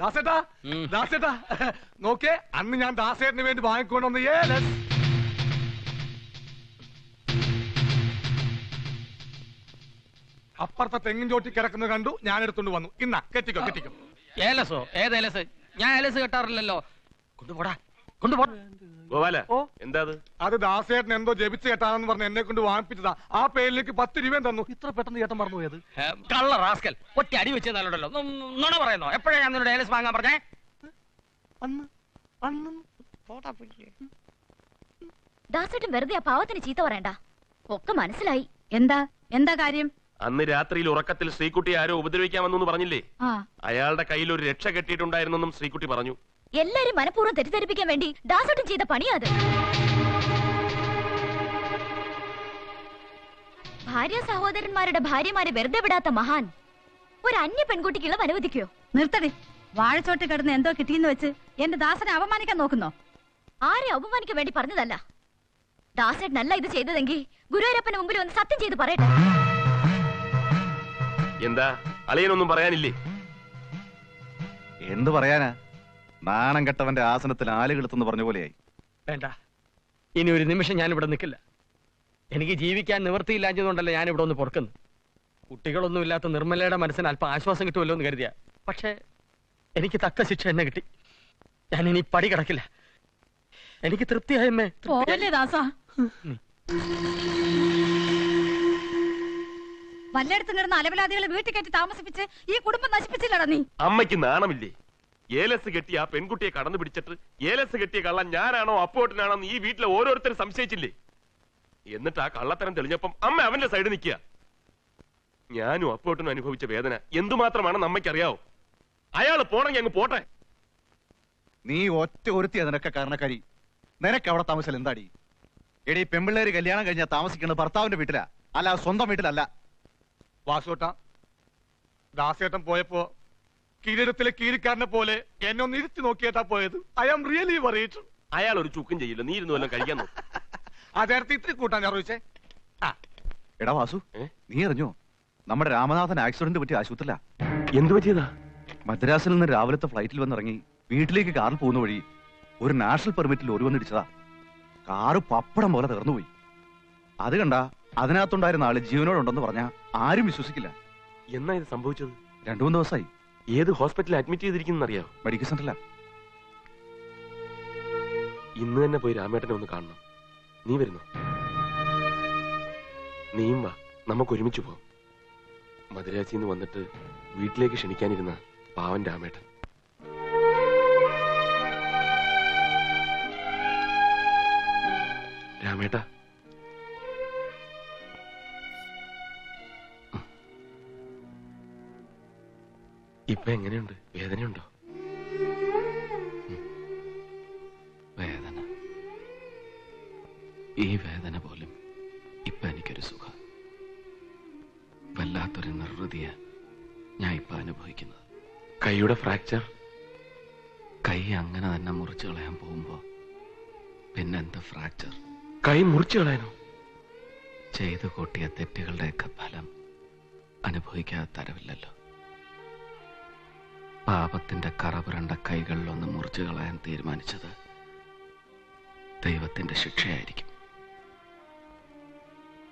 ദാസേട്ടാ ദാസേട്ടാ നോക്കേ, അന്ന് ഞാൻ ദാസേട്ടന് വേണ്ടി വാങ്ങിക്കൊണ്ടുവന്ന് അപ്പുറത്തെ തെങ്ങിൻ ചോട്ടി കിടക്കുന്നത് കണ്ടു, ഞാൻ എടുത്തോണ്ട് വന്നു. ഇന്നാ കെട്ടിക്കോ കെട്ടിക്കോ. ഏലസോ? ഏത് ഏലസ്? ഞാൻ ഏലസ് കെട്ടാറില്ലല്ലോ. കൊണ്ടുപോടാ കൊണ്ടുപോ. എന്താ അത് ദാസേട്ടൻ എന്തോ ജപിച്ച് കേട്ടാണെന്ന് പറഞ്ഞ് എന്നെ കൊണ്ട് വാങ്ങിപ്പിച്ചതാ. ആ പേരിലേക്ക് 10 രൂപയും തന്നു. ഇത്ര പെട്ടെന്ന് ചേട്ടൻ മറന്നുപോയത്? കള്ള റാസ്കൽ, ഒറ്റ അടി വെച്ചല്ലോ. നുണ പറയുന്നോ? എപ്പോഴാ ഞാൻ നിന്നോട് ഏലസ് വാങ്ങാൻ പറഞ്ഞേ? ദാസേട്ടൻ വെറുതെ ആ പാവത്തിന് ചീത്ത പറയണ്ട, ഒക്കെ മനസ്സിലായി. എന്താ കാര്യം? അന്ന് രാത്രിയിൽ ഉറക്കത്തിൽ ശ്രീകുട്ടി ആരോ ഉപദ്രവിക്കാമെന്നു പറഞ്ഞില്ലേ? അയാളുടെ കയ്യിൽ ഒരു രക്ഷ കെട്ടിയിട്ടുണ്ടായിരുന്നെന്നും ശ്രീകുട്ടി പറഞ്ഞു. എല്ലാരും മനഃപൂർവ്വം തെറ്റിദ്ധരിപ്പിക്കാൻ വേണ്ടി ദാസേട്ടൻ ചെയ്ത പണിയാത്. ഭാര്യ സഹോദരന്മാരുടെ ഭാര്യമാരെ വെറുതെ വിടാത്ത മഹാൻ ഒരു അന്യ പെൺകുട്ടിക്കുള്ള അനുവദിക്കോ? നിർത്തടി. വാഴച്ചോട്ട് കിടന്ന് എന്തോ കിട്ടിയെന്ന് വെച്ച് എന്റെ ദാസനെ അപമാനിക്കാൻ നോക്കുന്നോ? ആരെ അപമാനിക്കാൻ വേണ്ടി പറഞ്ഞതല്ല. ദാസേട്ടനല്ല ഇത് ചെയ്തതെങ്കിൽ ഗുരുവായൂരപ്പന് മുമ്പിൽ ഒന്ന് സത്യം ചെയ്ത് പറയട്ടെ. എന്താ അളിയനൊന്നും പറയാനില്ലേ? എന്ത് പറയാനാ? നാണം കെട്ടവന്റെ ആസനത്തിൽ ആലുകെടുത്തെന്ന് പറഞ്ഞ പോലെയായി. വേണ്ട, ഇനി ഒരു നിമിഷം ഞാൻ ഇവിടെ നിൽക്കില്ല. എനിക്ക് ജീവിക്കാൻ നിവൃത്തിയില്ലാഞ്ഞതുകൊണ്ടല്ല ഞാൻ ഇവിടെ ഒന്ന് പൊറുക്കുന്നു. കുട്ടികളൊന്നുമില്ലാത്ത നിർമ്മലയുടെ മനസ്സിന് അല്പം ആശ്വാസം കിട്ടുമല്ലോ എന്ന് കരുതിയ. പക്ഷേ എനിക്ക് തക്ക ശിക്ഷ എന്നെ കിട്ടി. ഞാൻ ഇനി പടി കിടക്കില്ല. എനിക്ക് തൃപ്തിയായമ്മേ. വല്ലയിടത്തും കിടന്ന അലവലാദികളെ വീട്ടിൽ കയറ്റി താമസിപ്പിച്ച് ഈ കുടുംബം നശിപ്പിച്ചില്ലടാ നീ. അമ്മയ്ക്ക് നാണമില്ലേ? ഏലസ് കെട്ടി ആ പെൺകുട്ടിയെ കടന്നു പിടിച്ചിട്ട് ഏലസ് കെട്ടിയ കള്ളൻ ഞാനാണോ അപ്പോട്ടനാണോ ഈ വീട്ടിലെ ഓരോരുത്തരും സംശയിച്ചില്ലേ? എന്നിട്ട് ആ കള്ളത്തരം തെളിഞ്ഞപ്പം അമ്മ അവന്റെ സൈഡ് നിൽക്കുക. ഞാനും അപ്പോട്ടനും അനുഭവിച്ച വേദന എന്തുമാത്രമാണെന്ന് അമ്മയ്ക്കറിയാവോ? അയാള് പോണെങ്കിൽ അങ്ങ് പോട്ടെ. നീ ഒറ്റ ഒരുത്തി അതിനൊക്കെ കാരണക്കാരി. നിനക്ക് അവിടെ താമസിച്ചാൽ എന്താടി? എടീ, പെമ്പിള്ളേര് കല്യാണം കഴിഞ്ഞാൽ താമസിക്കുന്നത് ഭർത്താവിന്റെ വീട്ടിലാ, അല്ല സ്വന്തം വീട്ടിലല്ല. വാസുവേട്ടാ, ദാസേട്ടൻ പോയപ്പോ കിരീടത്തിലെ കീരിക്കാരനെ പോലെ എന്നെ ഒന്ന് ഇരുത്തി നോക്കിയേട്ടാ പോയത്. I am really worried. അയാൾ ഒരു ചുക്കും ചെയ്യില്ല. നീ ഇരുന്നു വല്ലതും കഴിക്കാൻ നോക്കും. അതേർത്ത് ഇത്തിരി കൂട്ടാൻ അറിയിച്ചേ. എടാ വാസു, നീ അറിഞ്ഞോ നമ്മുടെ രാമനാഥൻ ആക്സിഡന്റ് പറ്റി ആശുപത്രിയിലാ? എന്തു പറ്റിയതാ? മദ്രാസിൽ നിന്ന് രാവിലത്തെ ഫ്ലൈറ്റിൽ വന്നിറങ്ങി വീട്ടിലേക്ക് കാറിൽ പോകുന്ന വഴി ഒരു നാഷണൽ പെർമിറ്റിൽ ഒരു വന്നിടിച്ചതാ. കാറ് പപ്പടം പോലെ തീർന്നുപോയി. അത് കണ്ട അതിനകത്തുണ്ടായിരുന്ന ആള് ജീവനോടുണ്ടെന്ന് പറഞ്ഞാ ആരും വിശ്വസിക്കില്ല. എന്നാ ഇത് സംഭവിച്ചത്? 2-3 ദിവസമായി. ഏത് ഹോസ്പിറ്റലിൽ അഡ്മിറ്റ് ചെയ്തിരിക്കുന്നറിയാവോ? മെഡിക്കൽ സെന്ററിലാ. ഇന്ന് തന്നെ പോയി രാമേട്ടനെ ഒന്ന് കാണണം. നീ വരുന്നു? നീയും വാ, നമുക്ക് ഒരുമിച്ച് പോവാം. മദ്രാസിന്ന് വന്നിട്ട് വീട്ടിലേക്ക് ക്ഷണിക്കാനിരുന്ന പാവൻ രാമേട്ടൻ. രാമേട്ട, ഇപ്പൊ എങ്ങനെയുണ്ട്? വേദനയുണ്ടോ? വേദന, ഈ വേദന പോലും ഇപ്പൊ എനിക്കൊരു സുഖം. വല്ലാത്തൊരു നിർവൃതിയ ഞാൻ ഇപ്പൊ അനുഭവിക്കുന്നത്. കൈയുടെ ഫ്രാക്ചർ? കൈ അങ്ങനെ തന്നെ മുറിച്ചു കളയാൻ പോകുമ്പോ പിന്നെന്ത് ഫ്രാക്ചർ? കൈ മുറിച്ചു കളയാനോ? ചെയ്തു കൂട്ടിയ തെറ്റുകളുടെയൊക്കെ ഫലം അനുഭവിക്കാതെ തരവില്ലല്ലോ. പാപത്തിന്റെ കറപുരണ്ട കൈകളിലൊന്ന് മുറിച്ചു കളയാൻ തീരുമാനിച്ചത് ദൈവത്തിന്റെ ശിക്ഷയായിരിക്കും.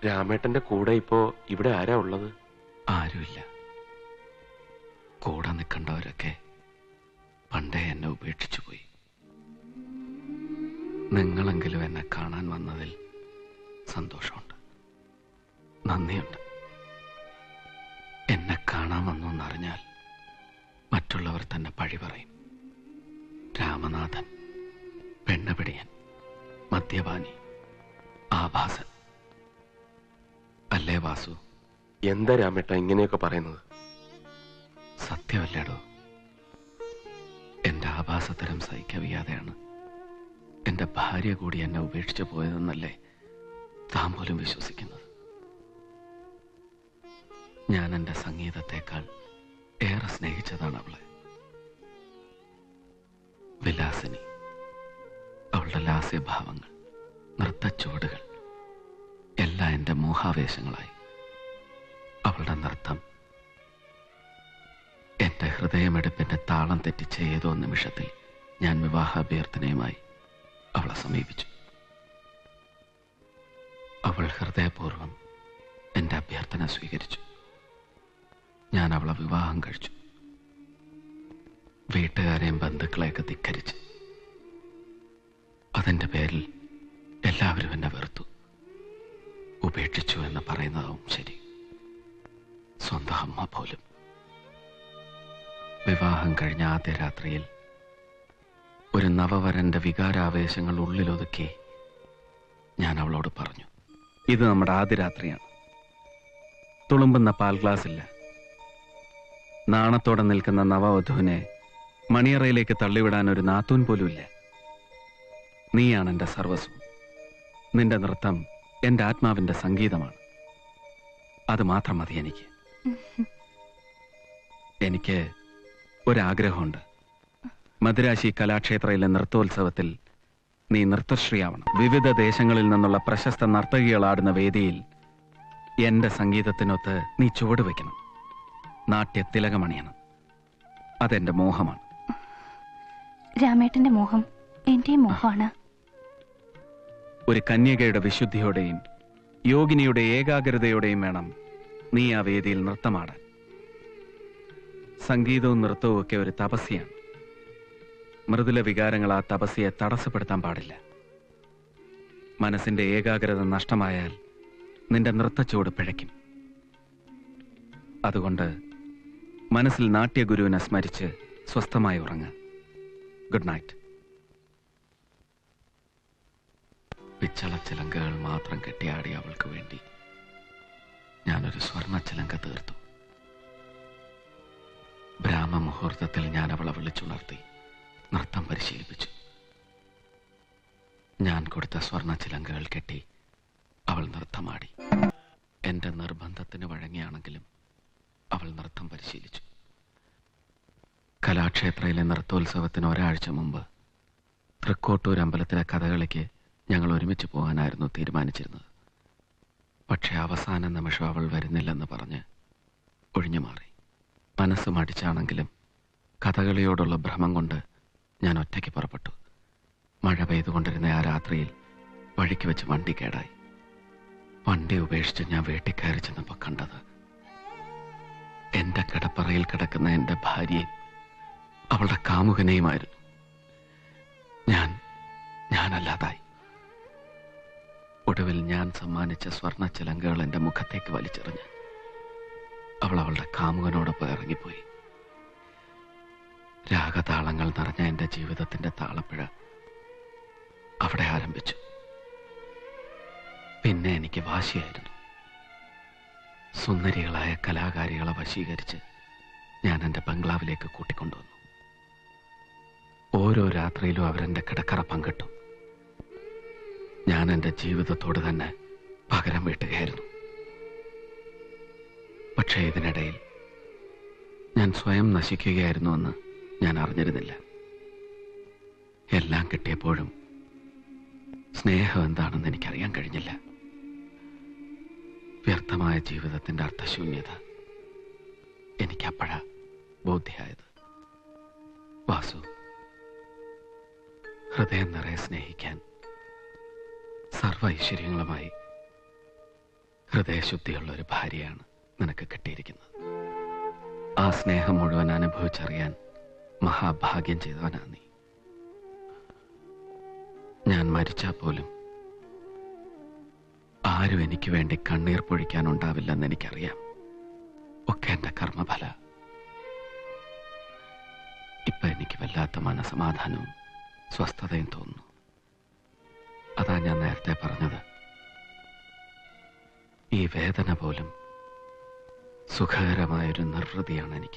രാമേട്ടന്റെ കൂടെ ഇപ്പോ ഇവിടെ ആരാ ഉള്ളത്? ആരുമില്ല. കൂടെ നിൽക്കേണ്ടവരൊക്കെ പണ്ടേ എന്നെ ഉപേക്ഷിച്ചു പോയി. നിങ്ങളെങ്കിലും എന്നെ കാണാൻ വന്നതിൽ സന്തോഷമുണ്ട്, നന്ദിയുണ്ട്. എന്നെ കാണാൻ വന്നു എന്നറിഞ്ഞാൽ മറ്റുള്ളവർ തന്നെ പഴി പറയും. രാമനാഥൻ, പെണ്ണുപിടിയൻ, മദ്യപാനി, ആഭാസൻ. അല്ലേ വാസു? എന്താ രാമേട്ട ഇങ്ങനെയൊക്കെ പറയുന്നത്? സത്യമല്ലേടോ? എന്റെ ആഭാസത്തരം സഹിക്കവയ്യാതെയാണ് എന്റെ ഭാര്യ കൂടി എന്നെ ഉപേക്ഷിച്ചു പോയതെന്നല്ലേ താൻ പോലും വിശ്വസിക്കുന്നത്? ഞാൻ എന്റെ സംഗീതത്തെക്കാൾ ഏറെ സ്നേഹിച്ചതാണ് അവളെ. വിലാസിനി, അവളുടെ ലാസ്യഭാവങ്ങൾ, നൃത്തച്ചുവടുകൾ എല്ലാം എന്റെ മോഹാവേശങ്ങളായി. അവളുടെ നൃത്തം എന്റെ ഹൃദയമെടുപ്പിന്റെ താളം തെറ്റിച്ച ഏതോ നിമിഷത്തിൽ ഞാൻ വിവാഹാഭ്യർത്ഥനയുമായി അവളെ സമീപിച്ചു. അവൾ ഹൃദയപൂർവ്വം എന്റെ അഭ്യർത്ഥന സ്വീകരിച്ചു. ഞാൻ അവളെ വിവാഹം കഴിച്ചു. വീട്ടുകാരെയും ബന്ധുക്കളെയൊക്കെ ധിക്കരിച്ച്. അതിന്റെ പേരിൽ എല്ലാവരും എന്നെ വെറുത്തു, ഉപേക്ഷിച്ചു എന്ന് പറയുന്നതാവും ശരി. സ്വന്തം അമ്മ പോലും. വിവാഹം കഴിഞ്ഞ ആദ്യ രാത്രിയിൽ ഒരു നവവരന്റെ വികാരാവേശങ്ങൾ ഉള്ളിലൊതുക്കി ഞാൻ അവളോട് പറഞ്ഞു, ഇത് നമ്മുടെ ആദ്യ രാത്രിയാണ്. തുളുമ്പുന്ന പാൽ ഗ്ലാസില്ല. നാണത്തോടെ നിൽക്കുന്ന നവവധുവിനെ മണിയറയിലേക്ക് തള്ളിവിടാൻ ഒരു നാത്തൂൻ പോലുമില്ല. നീയാണ് എൻ്റെ സർവസ്വം. നിന്റെ നൃത്തം എൻ്റെ ആത്മാവിൻ്റെ സംഗീതമാണ്. അത് മാത്രം മതി എനിക്ക്. എനിക്ക് ഒരാഗ്രഹമുണ്ട്. മദുരാശി കലാക്ഷേത്രയിലെ നൃത്തോത്സവത്തിൽ നീ നൃത്തശ്രീയാവണം. വിവിധ ദേശങ്ങളിൽ നിന്നുള്ള പ്രശസ്ത നർത്തകികളാടുന്ന വേദിയിൽ എന്റെ സംഗീതത്തിനൊത്ത് നീ ചുവട് വയ്ക്കണം. നാട്യ തിലകമണിയണം. അതെന്റെ മോഹമാണ്. രാമേട്ടന്റെ മോഹം എന്റെയും മോഹമാണ്. ഒരു കന്യകയുടെ വിശുദ്ധിയോടെയും യോഗിനിയുടെ ഏകാഗ്രതയോടെയും വേണം നീ ആ വേദിയിൽ നൃത്തമാടാൻ. സംഗീതവും നൃത്തവും ഒക്കെ ഒരു തപസ്യാണ്. മൃദുല വികാരങ്ങൾ ആ തപസ്യയെ തടസ്സപ്പെടുത്താൻ പാടില്ല. മനസ്സിന്റെ ഏകാഗ്രത നഷ്ടമായാൽ നിന്റെ നൃത്തച്ചുവട് പിഴയ്ക്കും. അതുകൊണ്ട് മനസ്സിൽ നാട്യഗുരുവിനെ സ്മരിച്ച് സ്വസ്ഥമായി ഉറങ്ങുക. Good night. പിച്ചളച്ചിലങ്കകൾ മാത്രം കെട്ടിയാടി അവൾക്ക് വേണ്ടി ഞാനൊരു സ്വർണ്ണച്ചിലങ്ക തീർത്തു. ബ്രാഹ്മമുഹൂർത്തത്തിൽ ഞാൻ അവളെ വിളിച്ചുണർത്തി നൃത്തം പരിശീലിപ്പിച്ചു. ഞാൻ കൊടുത്ത സ്വർണ്ണച്ചിലങ്കകൾ കെട്ടി അവൾ നൃത്തമാടി. എന്റെ നിർബന്ധത്തിന് വഴങ്ങിയാണെങ്കിലും അവൾ നൃത്തം പരിശീലിച്ചു. കലാക്ഷേത്രയിലെ നൃത്തോത്സവത്തിന് ഒരാഴ്ച മുമ്പ് തൃക്കോട്ടൂർ അമ്പലത്തിലെ കഥകളിക്ക് ഞങ്ങൾ ഒരുമിച്ച് പോകാനായിരുന്നു തീരുമാനിച്ചിരുന്നത്. പക്ഷെ അവസാന നിമിഷം അവൾ വരുന്നില്ലെന്ന് പറഞ്ഞ് ഒഴിഞ്ഞു മാറി. മനസ്സ് മടിച്ചാണെങ്കിലും കഥകളിയോടുള്ള ഭ്രമം കൊണ്ട് ഞാൻ ഒറ്റയ്ക്ക് പുറപ്പെട്ടു. മഴ പെയ്തുകൊണ്ടിരുന്ന ആ രാത്രിയിൽ വഴിക്ക് വെച്ച് വണ്ടി കേടായി. വണ്ടി ഉപേക്ഷിച്ച് ഞാൻ വീട്ടിൽ കയറി ചെന്നപ്പോൾ കണ്ടത് എന്റെ കിടപ്പറയിൽ കിടക്കുന്ന എന്റെ ഭാര്യയും അവളുടെ കാമുകനെയുമായിരുന്നു. ഞാനല്ലാതായി. ഒടുവിൽ ഞാൻ സമ്മാനിച്ച സ്വർണ്ണച്ചിലങ്കകൾ എന്റെ മുഖത്തേക്ക് വലിച്ചെറിഞ്ഞ് അവൾ അവളുടെ കാമുകനോടൊപ്പം ഇറങ്ങിപ്പോയി. രാഗതാളങ്ങൾ നിറഞ്ഞ എന്റെ ജീവിതത്തിന്റെ താളപ്പിഴ അവിടെ ആരംഭിച്ചു. പിന്നെ എനിക്ക് വാശിയായിരുന്നു. സുന്ദരികളായ കലാകാരികളെ വശീകരിച്ച് ഞാൻ എന്റെ ബംഗ്ലാവിലേക്ക് കൂട്ടിക്കൊണ്ടുവന്നു. ഓരോ രാത്രിയിലും അവരെന്റെ കിടക്കറ പങ്കിട്ടു. ഞാൻ എന്റെ ജീവിതത്തോട് തന്നെ പകരം വീട്ടുകയായിരുന്നു. പക്ഷേ ഇതിനിടയിൽ ഞാൻ സ്വയം നശിക്കുകയായിരുന്നുവെന്ന് ഞാൻ അറിഞ്ഞിരുന്നില്ല. എല്ലാം കിട്ടിയപ്പോഴും സ്നേഹം എന്താണെന്ന് എനിക്കറിയാൻ കഴിഞ്ഞില്ല. വ്യർത്ഥമായ ജീവിതത്തിന്റെ അർത്ഥശൂന്യത എനിക്കപ്പോഴാ ബോധ്യമായത്. വാസു, ഹൃദയം നിറയെ സ്നേഹിക്കാൻ സർവ ഐശ്വര്യങ്ങളുമായി ഹൃദയശുദ്ധിയുള്ള ഒരു ഭാര്യയാണ് നിനക്ക് കിട്ടിയിരിക്കുന്നത്. ആ സ്നേഹം മുഴുവൻ അനുഭവിച്ചറിയാൻ മഹാഭാഗ്യം ചെയ്തവനാ നീ. ഞാൻ മരിച്ചാൽ പോലും ആരും എനിക്ക് വേണ്ടി കണ്ണീർ പൊഴിക്കാനുണ്ടാവില്ലെന്ന് എനിക്കറിയാം. ഒക്കെ എന്റെ കർമ്മഫല. ഇപ്പൊ എനിക്ക് വല്ലാത്ത മനസമാധാനവും സ്വസ്ഥതയും തോന്നുന്നു. അതാ ഞാൻ നേരത്തെ പറഞ്ഞത്, ഈ വേദന പോലും സുഖകരമായൊരു നിർവൃതിയാണ് എനിക്ക്.